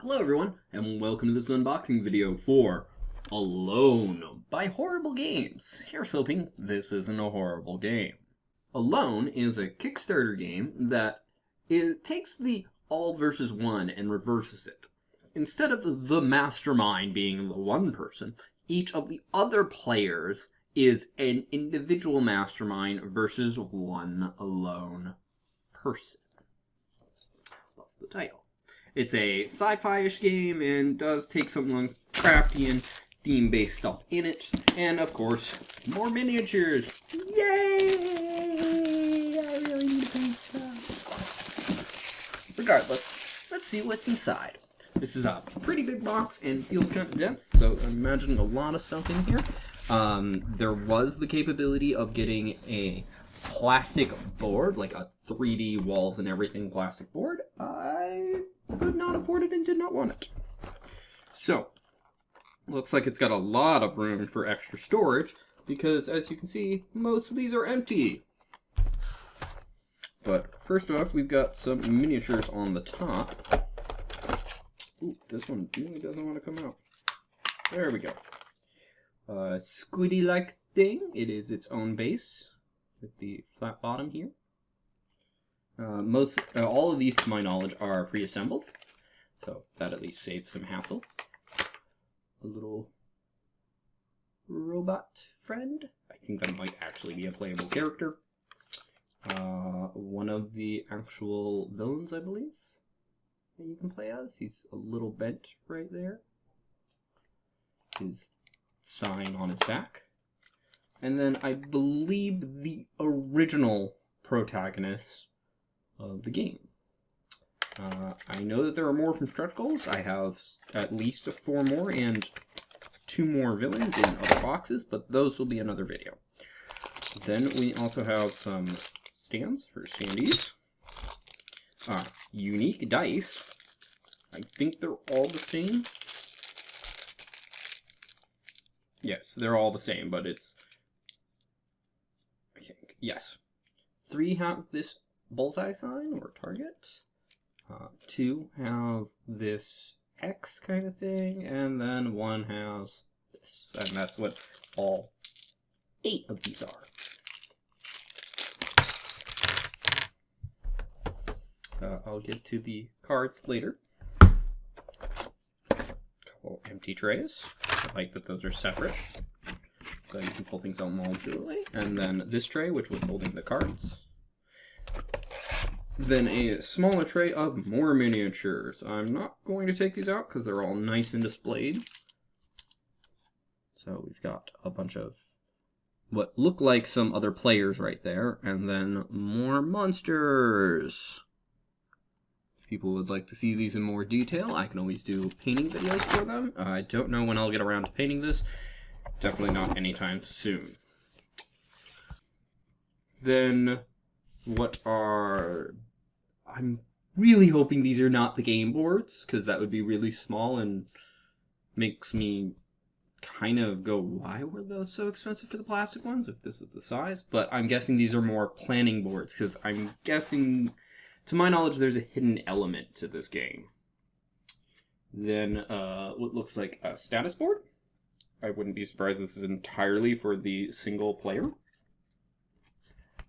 Hello everyone, and welcome to this unboxing video for Alone by Horrible Games. Here's hoping this isn't a horrible game. Alone is a Kickstarter game that takes the all versus one and reverses it. Instead of the mastermind being the one person, each of the other players is an individual mastermind versus one alone person. That's the title. It's a sci-fi-ish game and does take some crafty and theme-based stuff in it. And, of course, more miniatures. Yay! I really need to paint stuff. Regardless, let's see what's inside. This is a pretty big box and feels kind of dense, so I'm imagining a lot of stuff in here. There was the capability of getting a plastic board, like a 3D walls and everything plastic board. I could not afford it and did not want it. So, looks like it's got a lot of room for extra storage because, as you can see, most of these are empty. But first off, we've got some miniatures on the top. Ooh, this one really doesn't want to come out. There we go. Squiddy-like thing. It is its own base with the flat bottom here. All of these, to my knowledge, are pre-assembled, so that at least saves some hassle. A little robot friend. I think that might actually be a playable character. One of the actual villains, I believe, that you can play as. He's a little bent right there. His sign on his back. And then I believe the original protagonist of the game. I know that there are more from stretch goals. I have at least 4 more and 2 more villains in other boxes, but those will be another video. Then we also have some stands for standees. Unique dice. I think they're all the same. Yes, they're all the same, but it's... I think, yes. 3 have this bullseye sign or target. 2 have this X kind of thing, and then 1 has this, and that's what all 8 of these are. I'll get to the cards later. Couple empty trays. I like that those are separate, so you can pull things out modularly. And then this tray, which was holding the cards. Then a smaller tray of more miniatures. I'm not going to take these out because they're all nice and displayed. So we've got a bunch of what look like some other players right there, and then more monsters. If people would like to see these in more detail, I can always do painting videos for them. I don't know when I'll get around to painting this. Definitely not anytime soon. Then I'm really hoping these are not the game boards, because that would be really small and makes me kind of go, why were those so expensive for the plastic ones if this is the size? But I'm guessing these are more planning boards, because I'm guessing, to my knowledge, there's a hidden element to this game. Then what looks like a status board. I wouldn't be surprised if this is entirely for the single player.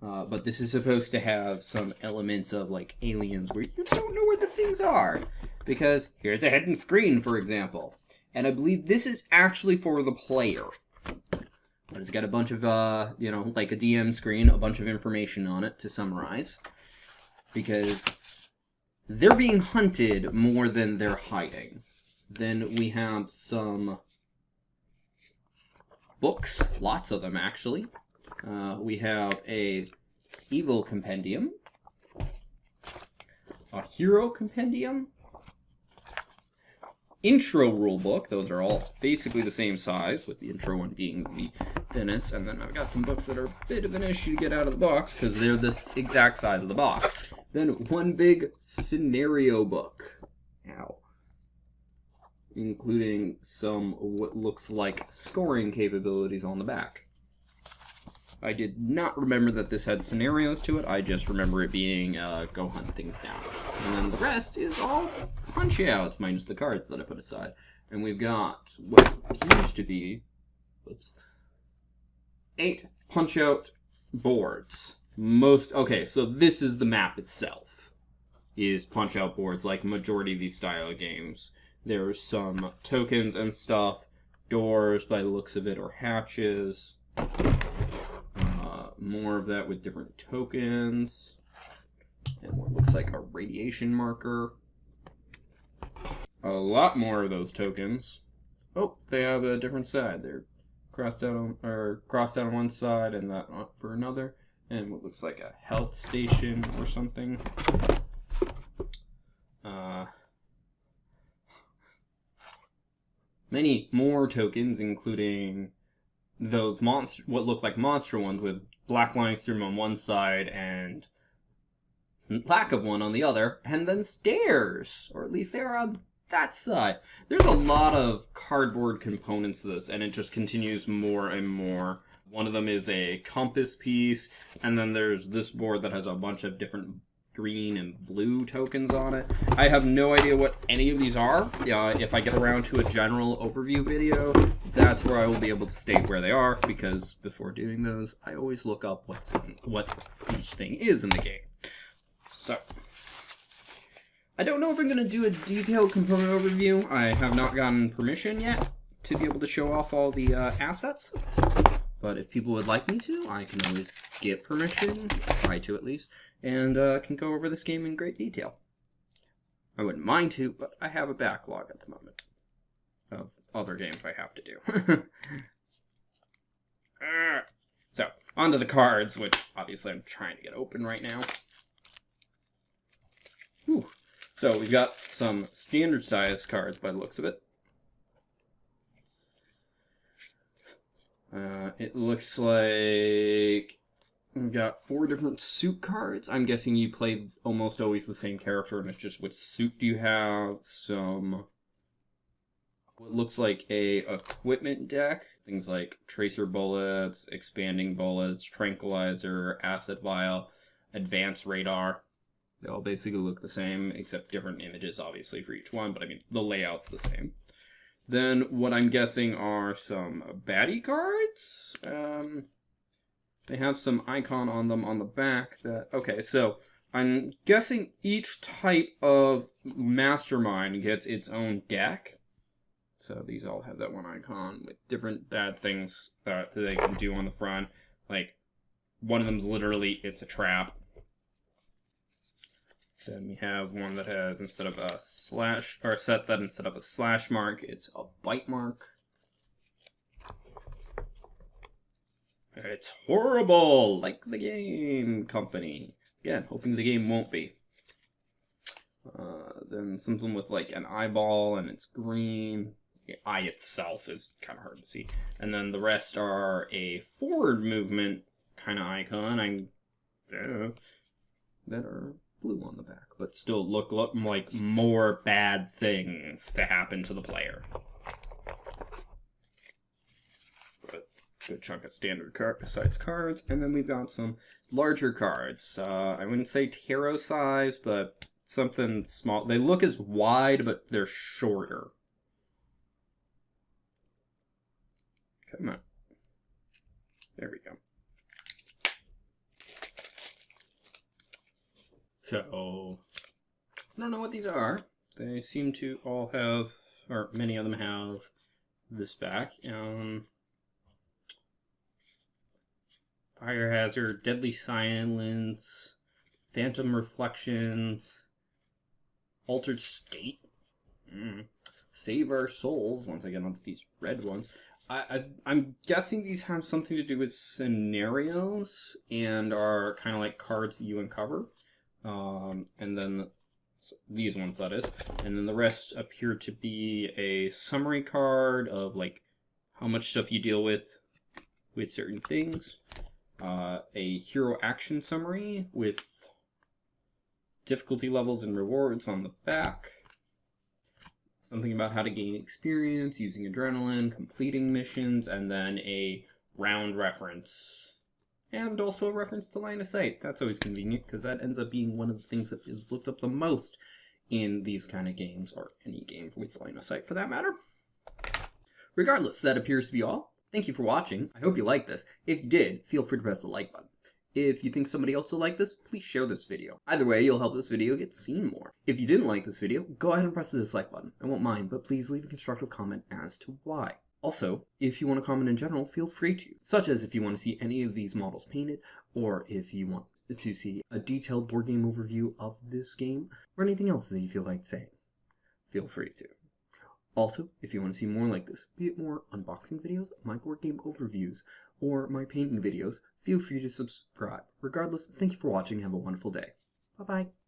But this is supposed to have some elements of, like, aliens where you don't know where the things are. Because here's a hidden screen, for example. And I believe this is actually for the player. But it's got a bunch of, like a DM screen, a bunch of information on it to summarize. Because they're being hunted more than they're hiding. Then we have some books, lots of them, actually. We have a evil compendium, a hero compendium, intro rule book. Those are all basically the same size, with the intro one being the thinnest. And then I've got some books that are a bit of an issue to get out of the box because they're this exact size of the box. Then one big scenario book. Ow. Including some what looks like scoring capabilities on the back. I did not remember that this had scenarios to it. I just remember it being go hunt things down. And then the rest is all punch outs, minus the cards that I put aside. And we've got what used to be 8 punch out boards. Okay, so this is the map itself, is punch out boards like majority of these style of games. There's some tokens and stuff, doors by the looks of it, or hatches. More of that with different tokens. And what looks like a radiation marker. A lot more of those tokens. Oh, they have a different side. They're crossed out on one side and that for another. And what looks like a health station or something. Many more tokens, including those what look like monster ones with black lines through them on one side and lack of one on the other, and then stairs, or at least they are on that side. There's a lot of cardboard components to this, and it just continues more and more. One of them is a compass piece, and then there's this board that has a bunch of different green and blue tokens on it. I have no idea what any of these are. If I get around to a general overview video, that's where I will be able to state where they are, because before doing those, I always look up what each thing is in the game. So, I don't know if I'm going to do a detailed component overview. I have not gotten permission yet to be able to show off all the assets. But if people would like me to, I can always get permission, try to at least, and can go over this game in great detail. I wouldn't mind to, but I have a backlog at the moment of other games I have to do. So, onto the cards, which obviously I'm trying to get open right now. Whew. So, we've got some standard size cards by the looks of it. It looks like we've got 4 different suit cards. I'm guessing you play almost always the same character, and it's just which suit do you have. Some what looks like a equipment deck. Things like tracer bullets, expanding bullets, tranquilizer, acid vial, advanced radar. They all basically look the same, except different images, obviously, for each one. But I mean, the layout's the same. Then what I'm guessing are some baddie cards. They have some icon on them on the back. Okay, so I'm guessing each type of mastermind gets its own deck. So these all have that one icon with different bad things that they can do on the front. Like, one of them's literally, it's a trap. Then we have one that has, instead of a slash, or a set that instead of a slash mark, it's a bite mark. It's horrible, like the game company. Again, hoping the game won't be. Then something with like an eyeball and it's green. The eye itself is kind of hard to see. And then the rest are a forward movement kind of icon. That are blue on the back, but still look like more bad things to happen to the player. But good chunk of standard size cards, and then we've got some larger cards. I wouldn't say tarot size, but something small. They look as wide, but they're shorter. Come on. There we go. So, I don't know what these are. They seem to all have, or many of them have, this back. Fire Hazard, Deadly Silence, Phantom Reflections, Altered State, Save Our Souls, once I get onto these red ones. I'm guessing these have something to do with scenarios and are kind of like cards that you uncover. And then these ones, that is. And then the rest appear to be a summary card of like how much stuff you deal with certain things. A hero action summary with difficulty levels and rewards on the back. Something about how to gain experience, using adrenaline, completing missions, and then a round reference And also a reference to line of sight. That's always convenient, because that ends up being one of the things that is looked up the most in these kind of games, or any game with line of sight for that matter. Regardless, that appears to be all. Thank you for watching. I hope you liked this. If you did, feel free to press the like button. If you think somebody else will like this, please share this video. Either way, you'll help this video get seen more. If you didn't like this video, go ahead and press the dislike button. I won't mind, but please leave a constructive comment as to why. Also, if you want to comment in general, feel free to, such as if you want to see any of these models painted, or if you want to see a detailed board game overview of this game, or anything else that you feel like saying. Feel free to. Also, if you want to see more like this, be it more unboxing videos, my board game overviews, or my painting videos, feel free to subscribe. Regardless, thank you for watching and have a wonderful day. Bye-bye.